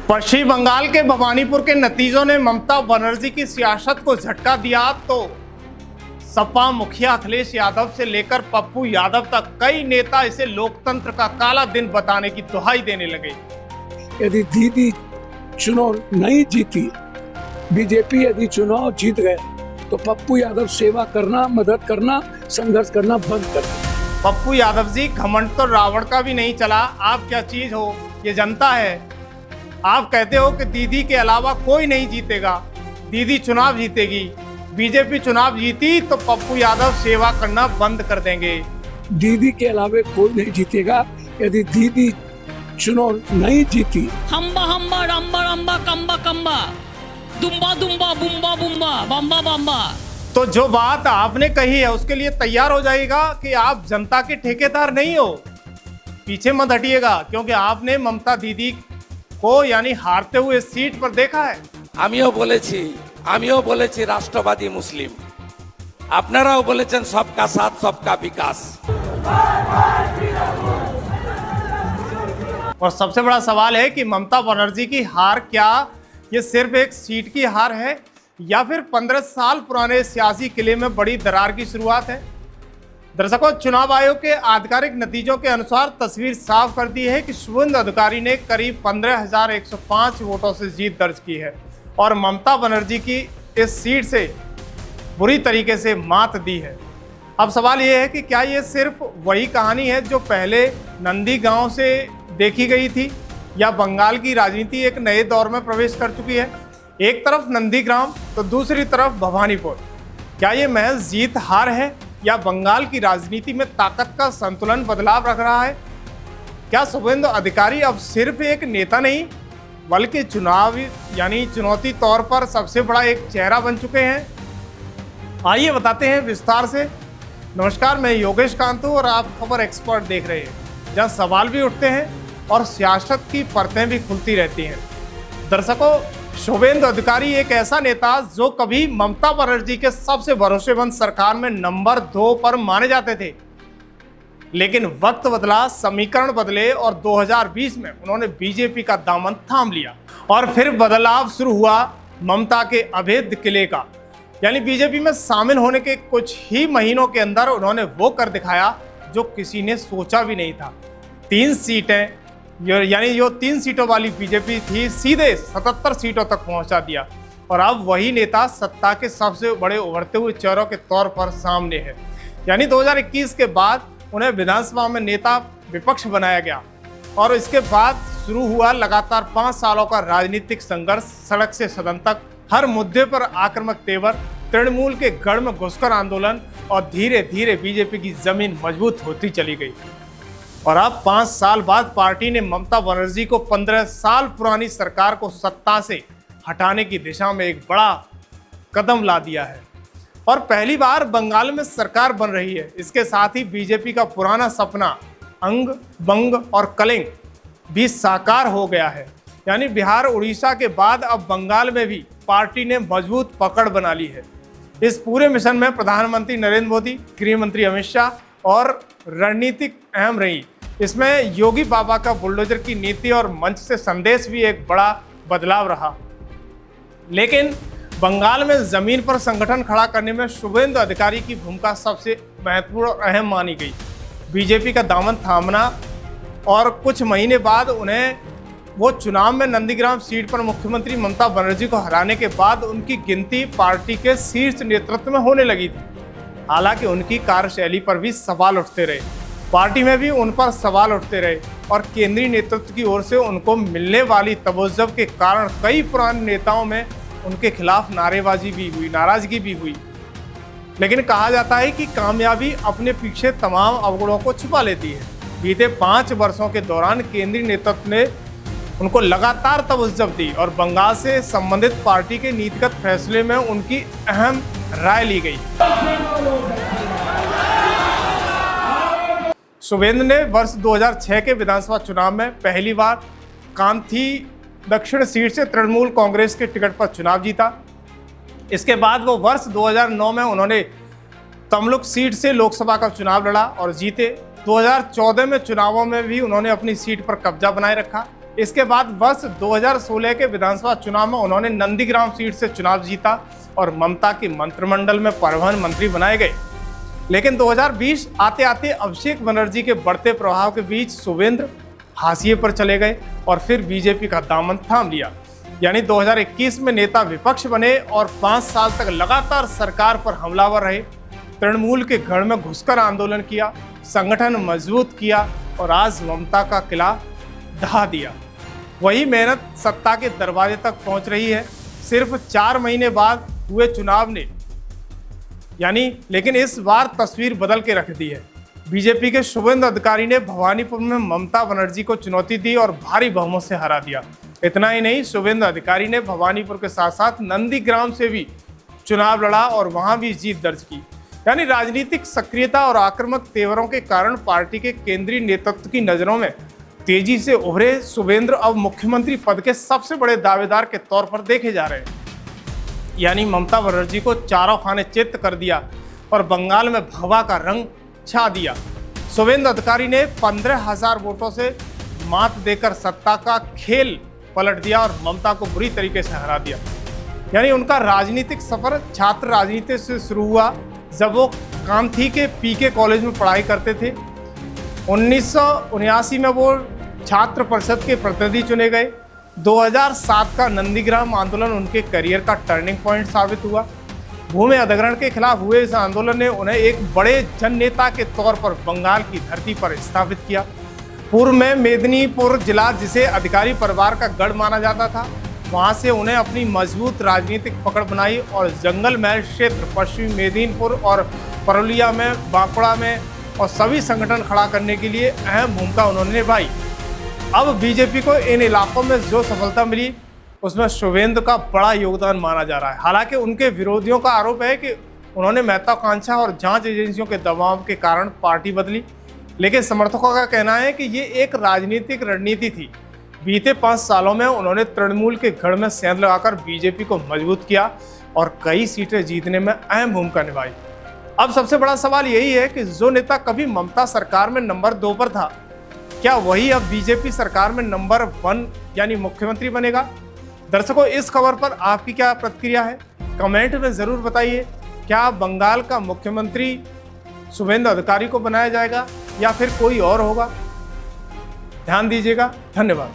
पश्चिम बंगाल के भवानीपुर के नतीजों ने ममता बनर्जी की सियासत को झटका दिया तो सपा मुखिया अखिलेश यादव से लेकर पप्पू यादव तक कई नेता इसे लोकतंत्र का काला दिन बताने की दुहाई देने लगे। यदि दीदी चुनाव नहीं जीती, बीजेपी यदि चुनाव जीत गए तो पप्पू यादव सेवा करना, मदद करना, संघर्ष करना बंद कर दें। पप्पू यादव जी, घमंड तो रावण का भी नहीं चला। आप क्या चीज हो, ये जनता है। आप कहते हो कि दीदी के अलावा कोई नहीं जीतेगा, दीदी चुनाव जीतेगी। बीजेपी चुनाव जीती तो पप्पू यादव सेवा करना बंद कर देंगे। दीदी के अलावा कोई नहीं जीतेगा। यदि दीदी चुनाव नहीं जीती, हम्बा हम्बा रम्बा रम्बा कम्बा कम्बा दुम्बा दुम्बा बुम्बा बुम्बा बम्बा बम्बा। तो जो बात आपने कही है उसके लिए तैयार हो जाएगा कि आप जनता के ठेकेदार नहीं हो। पीछे मत हटिएगा, क्योंकि आपने ममता दीदी को यानी हारते हुए सीट पर देखा है। আমিও বলেছি রাষ্ট্রবাদী মুসলিম, আপনারাও বলেছেন সবকা সাথ সবকা বিকাশ। और सबसे बड़ा सवाल है कि ममता बनर्जी की हार क्या ये सिर्फ एक सीट की हार है या फिर 15 साल पुराने सियासी किले में बड़ी दरार की शुरुआत है। दर्शकों, चुनाव आयोग के आधिकारिक नतीजों के अनुसार तस्वीर साफ कर दी है कि शुभेंदु अधिकारी ने करीब 15,105 वोटों से जीत दर्ज की है और ममता बनर्जी की इस सीट से बुरी तरीके से मात दी है। अब सवाल ये है कि क्या ये सिर्फ वही कहानी है जो पहले नंदीगांव से देखी गई थी, या बंगाल की राजनीति एक नए दौर में प्रवेश कर चुकी है। एक तरफ नंदीग्राम तो दूसरी तरफ भवानीपुर। क्या ये महज जीत हार है या बंगाल की राजनीति में ताकत का संतुलन बदलाव रख रहा है? क्या शुभेंदु अधिकारी अब सिर्फ एक नेता नहीं बल्कि चुनावी यानी चुनौती तौर पर सबसे बड़ा एक चेहरा बन चुके हैं? आइए बताते हैं विस्तार से। नमस्कार, मैं योगेश कांतु और आप खबर एक्सपर्ट देख रहे हैं, जहां सवाल भी उठते हैं और सियासत की परतें भी खुलती रहती हैं। दर्शकों, शुभेंदु अधिकारी एक ऐसा नेता जो कभी ममता बनर्जी के सबसे भरोसेमंद सरकार में नंबर 2 पर माने जाते थे, लेकिन वक्त बदला, समीकरण बदले और 2020 में उन्होंने बीजेपी का दामन थाम लिया और फिर बदलाव शुरू हुआ ममता के अभेद्य किले का। यानी बीजेपी में शामिल होने के कुछ ही महीनों के अंदर उन्होंने वो कर दिखाया जो किसी ने सोचा भी नहीं था। 3 सीटें यानी जो 3 सीटों वाली बीजेपी थी, सीधे 77 सीटों तक पहुंचा दिया और अब वही नेता सत्ता के सबसे बड़े उभरते हुए चेहरों के तौर पर सामने है। यानी 2021 के बाद उन्हें विधानसभा में नेता विपक्ष बनाया गया और इसके बाद शुरू हुआ लगातार 5 सालों का राजनीतिक संघर्ष। सड़क से सदन तक हर मुद्दे पर आक्रामक तेवर, तृणमूल के गढ़ में घुसकर आंदोलन और धीरे धीरे बीजेपी की जमीन मजबूत होती चली गई। और अब 5 साल बाद पार्टी ने ममता बनर्जी को 15 साल पुरानी सरकार को सत्ता से हटाने की दिशा में एक बड़ा कदम ला दिया है और पहली बार बंगाल में सरकार बन रही है। इसके साथ ही बीजेपी का पुराना सपना अंग, बंग और कलिंग भी साकार हो गया है। यानी बिहार, उड़ीसा के बाद अब बंगाल में भी पार्टी ने मजबूत पकड़ बना ली है। इस पूरे मिशन में प्रधानमंत्री नरेंद्र मोदी, गृह मंत्री अमित शाह और रणनीतिक अहम रही। इसमें योगी बाबा का बुलडोजर की नीति और मंच से संदेश भी एक बड़ा बदलाव रहा। लेकिन बंगाल में जमीन पर संगठन खड़ा करने में शुभेंदु अधिकारी की भूमिका सबसे महत्वपूर्ण और अहम मानी गई। बीजेपी का दामन थामना और कुछ महीने बाद उन्हें वो चुनाव में नंदीग्राम सीट पर मुख्यमंत्री ममता बनर्जी को हराने के बाद उनकी गिनती पार्टी के शीर्ष नेतृत्व में होने लगी थी। हालांकि उनकी कार्यशैली पर भी सवाल उठते रहे, पार्टी में भी उन पर सवाल उठते रहे और केंद्रीय नेतृत्व की ओर से उनको मिलने वाली तवज्जो के कारण कई पुराने नेताओं में उनके खिलाफ नारेबाजी भी हुई, नाराजगी भी हुई। लेकिन कहा जाता है कि कामयाबी अपने पीछे तमाम अवगुणों को छुपा लेती है। बीते 5 वर्षों के दौरान केंद्रीय नेतृत्व ने उनको लगातार तवज्जो दी और बंगाल से संबंधित पार्टी के नीतिगत फैसले में उनकी अहम राय ली गई। शुभेंदु ने वर्ष 2006 के विधानसभा चुनाव में पहली बार कांथी दक्षिण सीट से तृणमूल कांग्रेस के टिकट पर चुनाव जीता। इसके बाद वो वर्ष 2009 में उन्होंने तमलुक सीट से लोकसभा का चुनाव लड़ा और जीते। 2014 में चुनावों में भी उन्होंने अपनी सीट पर कब्जा बनाए रखा। इसके बाद वर्ष 2016 के विधानसभा चुनाव में उन्होंने नंदीग्राम सीट से चुनाव जीता और ममता के मंत्रिमंडल में परिवहन मंत्री बनाए गए। लेकिन 2020 आते आते अभिषेक बनर्जी के बढ़ते प्रभाव के बीच शुभेंद्र हाशिए पर चले गए और फिर बीजेपी का दामन थाम लिया। यानी 2021 में नेता विपक्ष बने और 5 साल तक लगातार सरकार पर हमलावर रहे, तृणमूल के घर में घुसकर आंदोलन किया, संगठन मजबूत किया और आज ममता का किला ढहा दिया। वही मेहनत सत्ता के दरवाजे तक पहुंच रही है। सिर्फ 4 महीने बाद हुए चुनाव ने लेकिन इस बार तस्वीर बदल के रख दी है। बीजेपी के शुभेंदु अधिकारी ने भवानीपुर में ममता बनर्जी को चुनौती दी और भारी बहुमत से हरा दिया। इतना ही नहीं, शुभेंदु अधिकारी ने भवानीपुर के साथ साथ नंदीग्राम से भी चुनाव लड़ा और वहां भी जीत दर्ज की। यानी राजनीतिक सक्रियता और आक्रामक तेवरों के कारण पार्टी के केंद्रीय नेतृत्व की नजरों में तेजी से उभरे शुभेंद्र अब मुख्यमंत्री पद के सबसे बड़े दावेदार के तौर पर देखे जा रहे हैं। यानी ममता बनर्जी को चारों खाने चित्त कर दिया और बंगाल में भगवा का रंग छा दिया। शुभेंदु अधिकारी ने 15,000 वोटों से मात देकर सत्ता का खेल पलट दिया और ममता को बुरी तरीके से हरा दिया। यानी उनका राजनीतिक सफर छात्र राजनीति से शुरू हुआ जब वो कामठी के पीके कॉलेज में पढ़ाई करते थे। 1979 में वो छात्र परिषद के प्रतिनिधि चुने गए। 2007 का नंदीग्राम आंदोलन उनके करियर का टर्निंग पॉइंट साबित हुआ। भूमि अधिग्रहण के खिलाफ हुए इस आंदोलन ने उन्हें एक बड़े जन नेता के तौर पर बंगाल की धरती पर स्थापित किया। पूर्व में मेदिनीपुर जिला, जिसे अधिकारी परिवार का गढ़ माना जाता था, वहां से उन्हें अपनी मजबूत राजनीतिक पकड़ बनाई और जंगल महल क्षेत्र, पश्चिमी मेदिनीपुर और पुरुलिया में, बांकुड़ा में और सभी संगठन खड़ा करने के लिए अहम भूमिका उन्होंने निभाई। अब बीजेपी को इन इलाकों में जो सफलता मिली उसमें शुभेंदु का बड़ा योगदान माना जा रहा है। हालांकि उनके विरोधियों का आरोप है कि उन्होंने महत्वाकांक्षा और जांच एजेंसियों के दबाव के कारण पार्टी बदली, लेकिन समर्थकों का कहना है कि ये एक राजनीतिक रणनीति थी। बीते 5 सालों में उन्होंने तृणमूल के गढ़ में सेंध लगाकर बीजेपी को मजबूत किया और कई सीटें जीतने में अहम भूमिका निभाई। अब सबसे बड़ा सवाल यही है कि जो नेता कभी ममता सरकार में नंबर 2 पर था, क्या वही अब बीजेपी सरकार में नंबर 1 यानी मुख्यमंत्री बनेगा? दर्शकों, इस खबर पर आपकी क्या प्रतिक्रिया है? कमेंट में जरूर बताइए। क्या बंगाल का मुख्यमंत्री शुभेंदु अधिकारी को बनाया जाएगा या फिर कोई और होगा? ध्यान दीजिएगा। धन्यवाद।